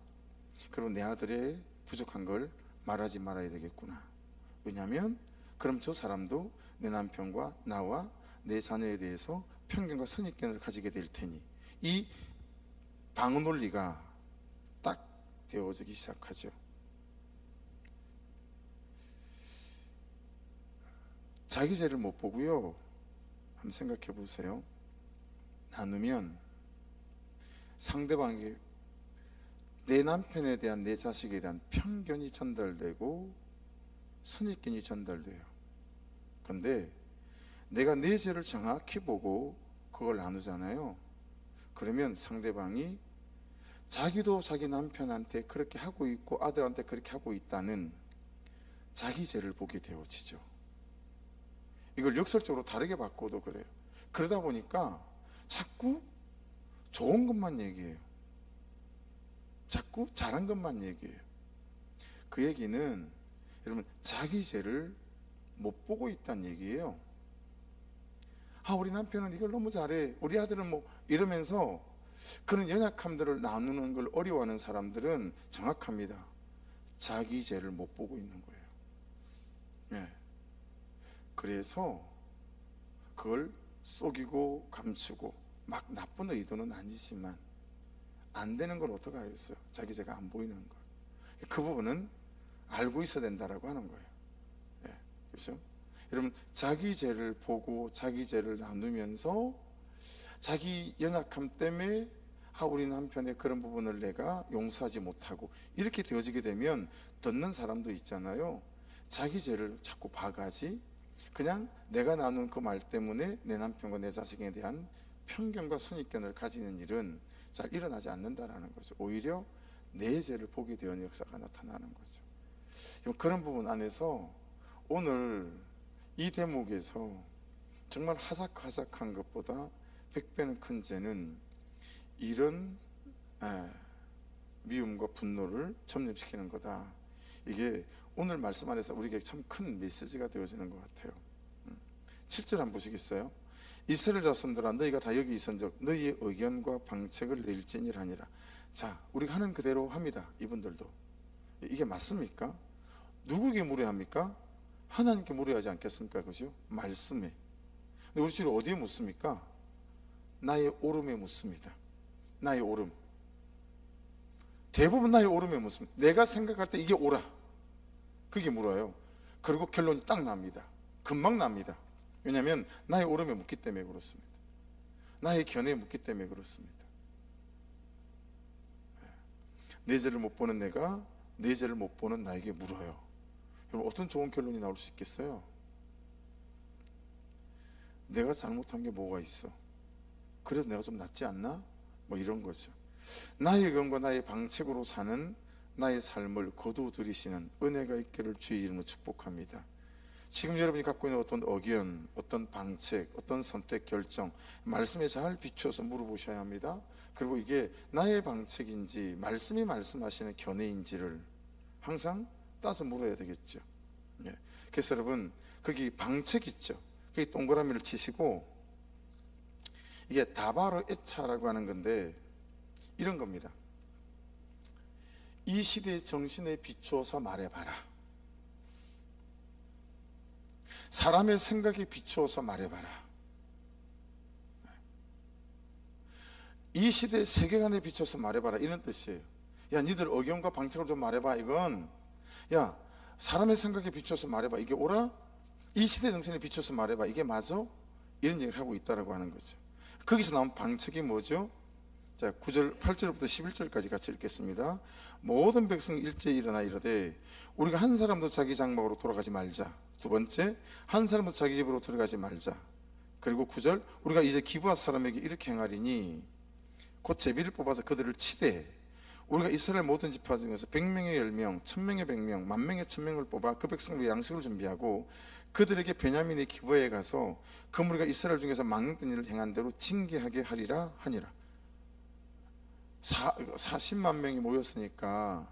그리고 내 아들의 부족한 걸 말하지 말아야 되겠구나. 왜냐하면 그럼 저 사람도 내 남편과 나와 내 자녀에 대해서 편견과 선입견을 가지게 될 테니, 이 방어 논리가 딱 되어지기 시작하죠. 자기 죄를 못 보고요, 한번 생각해 보세요. 나누면 상대방에게 내 남편에 대한, 내 자식에 대한 편견이 전달되고 선입견이 전달돼요. 근데 내가 내 죄를 정확히 보고 그걸 나누잖아요. 그러면 상대방이 자기도 자기 남편한테 그렇게 하고 있고 아들한테 그렇게 하고 있다는 자기 죄를 보게 되어지죠. 이걸 역설적으로 다르게 바꿔도 그래요. 그러다 보니까 자꾸 좋은 것만 얘기해요. 자꾸 잘한 것만 얘기해요. 그 얘기는 여러분, 자기 죄를 못 보고 있다는 얘기예요. 우리 남편은 이걸 너무 잘해, 우리 아들은 뭐, 이러면서 그런 연약함들을 나누는 걸 어려워하는 사람들은 정확합니다. 자기 죄를 못 보고 있는 거예요. 네. 그래서 그걸 속이고 감추고, 막 나쁜 의도는 아니지만 안 되는 걸 어떻게 하겠어요? 자기 죄가 안 보이는 걸. 그 부분은 알고 있어야 된다라고 하는 거예요. 네. 그렇죠? 여러분, 자기 죄를 보고 자기 죄를 나누면서 자기 연약함 때문에 우리 남편의 그런 부분을 내가 용서하지 못하고 이렇게 되어지게 되면 듣는 사람도 있잖아요. 자기 죄를 자꾸 봐가지, 그냥 내가 나눈 그 말 때문에 내 남편과 내 자식에 대한 편견과 선입견을 가지는 일은 잘 일어나지 않는다라는 거죠. 오히려 내 죄를 보게 되는 역사가 나타나는 거죠. 그런 부분 안에서 오늘 이 대목에서 정말 하삭하삭한 것보다 100배는 큰 죄는 이런 미움과 분노를 점령시키는 거다. 이게 오늘 말씀 안에서 우리에게 참 큰 메시지가 되어지는 것 같아요. 7절 한번 보시겠어요? 이스라엘 자손들아 너희가 다 여기 있은즉 너희의 의견과 방책을 내일지니라니라. 자, 우리가 하는 그대로 합니다. 이분들도 이게 맞습니까? 누구에게 물어야 합니까? 하나님께 물어야 하지 않겠습니까? 그죠? 말씀에. 근데 우리 주로 어디에 묻습니까? 나의 오름에 묻습니다. 나의 오름. 대부분 나의 오름에 묻습니다. 내가 생각할 때 이게 옳아, 그게 물어요. 그리고 결론이 딱 납니다. 금방 납니다. 왜냐하면 나의 오름에 묻기 때문에 그렇습니다. 나의 견해에 묻기 때문에 그렇습니다. 내 죄를 못 보는 내가 내 죄를 못 보는 나에게 물어요. 여러분, 어떤 좋은 결론이 나올 수 있겠어요? 내가 잘못한 게 뭐가 있어? 그래도 내가 좀 낫지 않나? 뭐 이런 거죠. 나의 의견과 나의 방책으로 사는 나의 삶을 거두들이시는 은혜가 있기를 주의 이름으로 축복합니다. 지금 여러분이 갖고 있는 어떤 의견, 어떤 방책, 어떤 선택, 결정, 말씀에 잘 비추어서 물어보셔야 합니다. 그리고 이게 나의 방책인지 말씀이 말씀하시는 견해인지를 항상 따서 물어야 되겠죠. 그래서 여러분, 거기 방책 있죠. 거기 동그라미를 치시고, 이게 다바로 에차라고 하는 건데 이런 겁니다. 이 시대의 정신에 비추어서 말해봐라. 사람의 생각에 비추어서 말해봐라. 이 시대의 세계관에 비춰서 말해봐라, 이런 뜻이에요. 야, 니들 의견과 방책을 좀 말해봐. 이건 야, 사람의 생각에 비춰서 말해봐. 이게 옳아? 이 시대 정신에 비춰서 말해봐. 이게 맞아? 이런 얘기를 하고 있다라고 하는 거죠. 거기서 나온 방책이 뭐죠? 자, 9절, 8절부터 11절까지 같이 읽겠습니다. 모든 백성 일제히 일어나 이르되 우리가 한 사람도 자기 장막으로 돌아가지 말자. 두 번째, 한 사람도 자기 집으로 들어가지 말자. 그리고 9절, 우리가 이제 기브아 사람에게 이렇게 행하리니 곧 제비를 뽑아서 그들을 치되 우리가 이스라엘 모든 지파 중에서 100명의 10명, 1000명의 100명, 10,000명의 1000명을 뽑아 그 백성으로 양식을 준비하고 그들에게 베냐민의 기브아에 가서 그 무리가 이스라엘 중에서 망령된 일을 행한 대로 징계하게 하리라 하니라. 40만 명이 모였으니까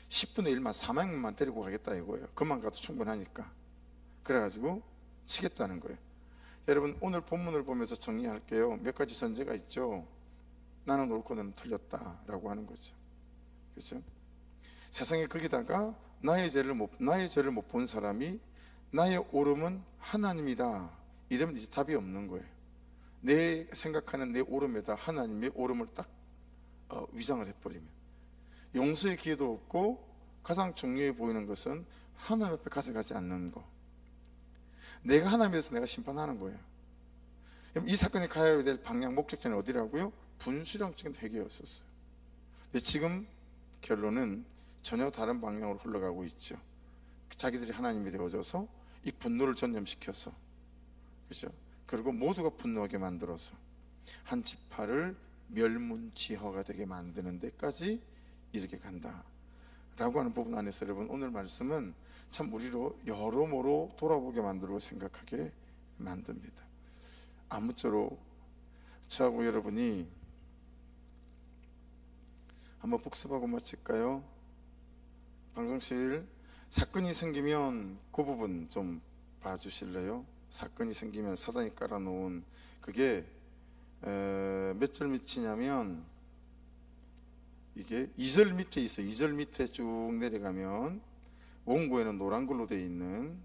10분의 1만 4만 명만 데리고 가겠다 이거예요. 그만 가도 충분하니까. 그래가지고 치겠다는 거예요. 여러분, 오늘 본문을 보면서 정리할게요. 몇 가지 선제가 있죠. 나는 옳고 너는 틀렸다라고 하는 거죠. 그렇죠? 세상에 거기다가 나의 죄를 못 본 사람이 나의 옳음은 하나님이다 이러면 이제 답이 없는 거예요. 내 생각하는 내 옳음에다 하나님의 옳음을 딱 위장을 해버리면 용서의 기회도 없고 가장 중요해 보이는 것은 하나님 앞에 가져가지 않는 거. 내가 하나님에서 내가 심판하는 거예요. 이 사건이 가야 될 방향 목적지는 어디라고요? 분수령적인 회개였었어요. 근데 지금 결론은 전혀 다른 방향으로 흘러가고 있죠. 자기들이 하나님이 되어져서 이 분노를 전염시켜서, 그렇죠? 그리고 모두가 분노하게 만들어서 한 지파를 멸문지화가 되게 만드는 데까지 이렇게 간다 라고 하는 부분 안에서 여러분, 오늘 말씀은 참 우리로 여러모로 돌아보게 만들고 생각하게 만듭니다. 아무쪼록 저하고 여러분이 한번 복습하고 마칠까요? 방송실 사건이 생기면 그 부분 좀 봐주실래요? 사건이 생기면 사단이 깔아놓은 그게 몇 절 밑이냐면 이게 2절 밑에 있어요. 2절 밑에 쭉 내려가면 원고에는 노란 글로 되어 있는,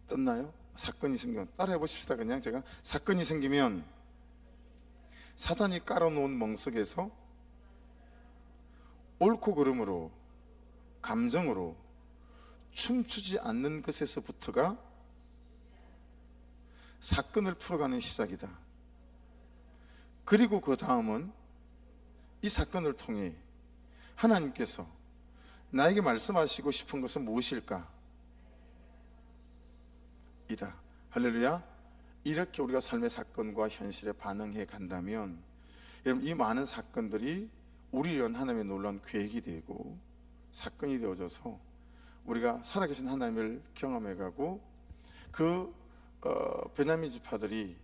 떴나요? 사건이 생기면 따라해 보십시다. 그냥 제가 사건이 생기면 사단이 깔아놓은 멍석에서 옳고 그름으로 감정으로 춤추지 않는 것에서부터가 사건을 풀어가는 시작이다. 그리고 그 다음은 이 사건을 통해 하나님께서 나에게 말씀하시고 싶은 것은 무엇일까? 이다. 할렐루야. 이렇게 우리가 삶의 사건과 현실에 반응해 간다면 여러분, 이 많은 사건들이 우리를 위한 하나님의 놀라운 계획이 되고 사건이 되어져서 우리가 살아계신 하나님을 경험해 가고 그 베냐민 지파들이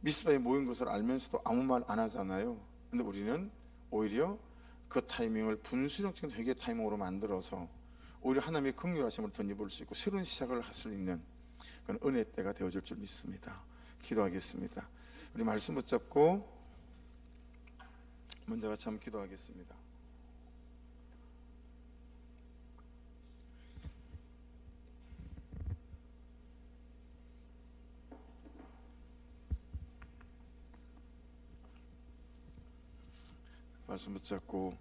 미스바에 모인 것을 알면서도 아무 말 안 하잖아요. 근데 우리는 오히려 그 타이밍을 분수령적인 회개 타이밍으로 만들어서 오히려 하나님의 긍휼하심을 덧입을 수 있고 새로운 시작을 할 수 있는 그런 은혜 때가 되어줄 줄 믿습니다. 기도하겠습니다. 우리 말씀 붙잡고 먼저 같이 한번 기도하겠습니다. 말씀 붙잡고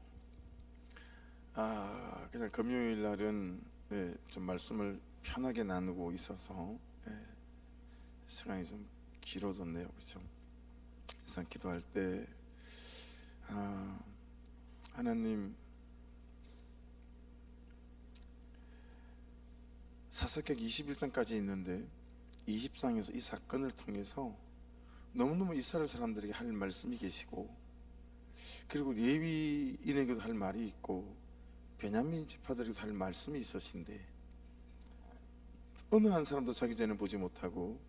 그냥 금요일 날은 좀 말씀을 편하게 나누고 있어서 시간이 좀 길어졌네요. 그렇죠? 그래서 기도할 때 하나님, 사사기약 21장까지 있는데 20장에서 이 사건을 통해서 너무너무 이스라엘 사람들에게 할 말씀이 계시고, 그리고 레위인에게도 할 말이 있고 베냐민 지파들에게도 할 말씀이 있으신데, 어느 한 사람도 자기 죄는 보지 못하고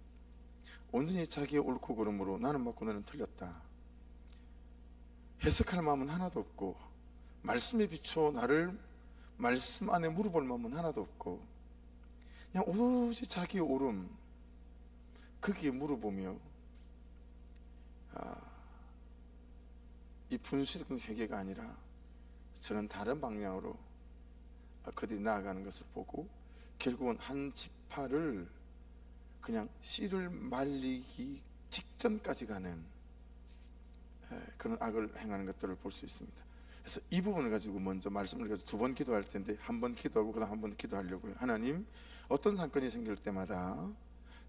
온전히 자기의 옳고 그름으로 나는 맞고 너는 틀렸다 해석할 마음은 하나도 없고, 말씀에 비춰 나를 말씀 안에 물어볼 마음은 하나도 없고, 그냥 오로지 자기의 옳음 거기에 물어보며 이 분수적인 회개가 아니라 저는 다른 방향으로 그들이 나아가는 것을 보고 결국은 한 지파를 그냥 씨를 말리기 직전까지 가는 그런 악을 행하는 것들을 볼 수 있습니다. 그래서 이 부분을 가지고 먼저 말씀을 가지고 두 번 기도할 텐데, 한 번 기도하고 그 다음 한 번 기도하려고요. 하나님, 어떤 사건이 생길 때마다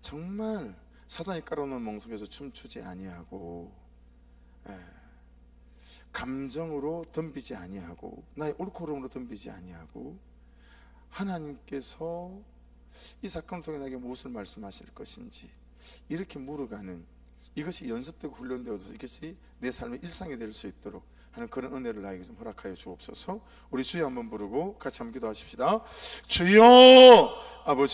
정말 사단이 깔아놓은 몽석에서 춤추지 아니하고 감정으로 덤비지 아니하고 나의 옳고 그름으로 덤비지 아니하고, 하나님께서 이 사건을 통해 나에게 무엇을 말씀하실 것인지 이렇게 물어가는, 이것이 연습되고 훈련되어서 이것이 내 삶의 일상이 될 수 있도록 하는 그런 은혜를 나에게 좀 허락하여 주옵소서. 우리 주여 한번 부르고 같이 한번 기도하십시다. 주여 아버지,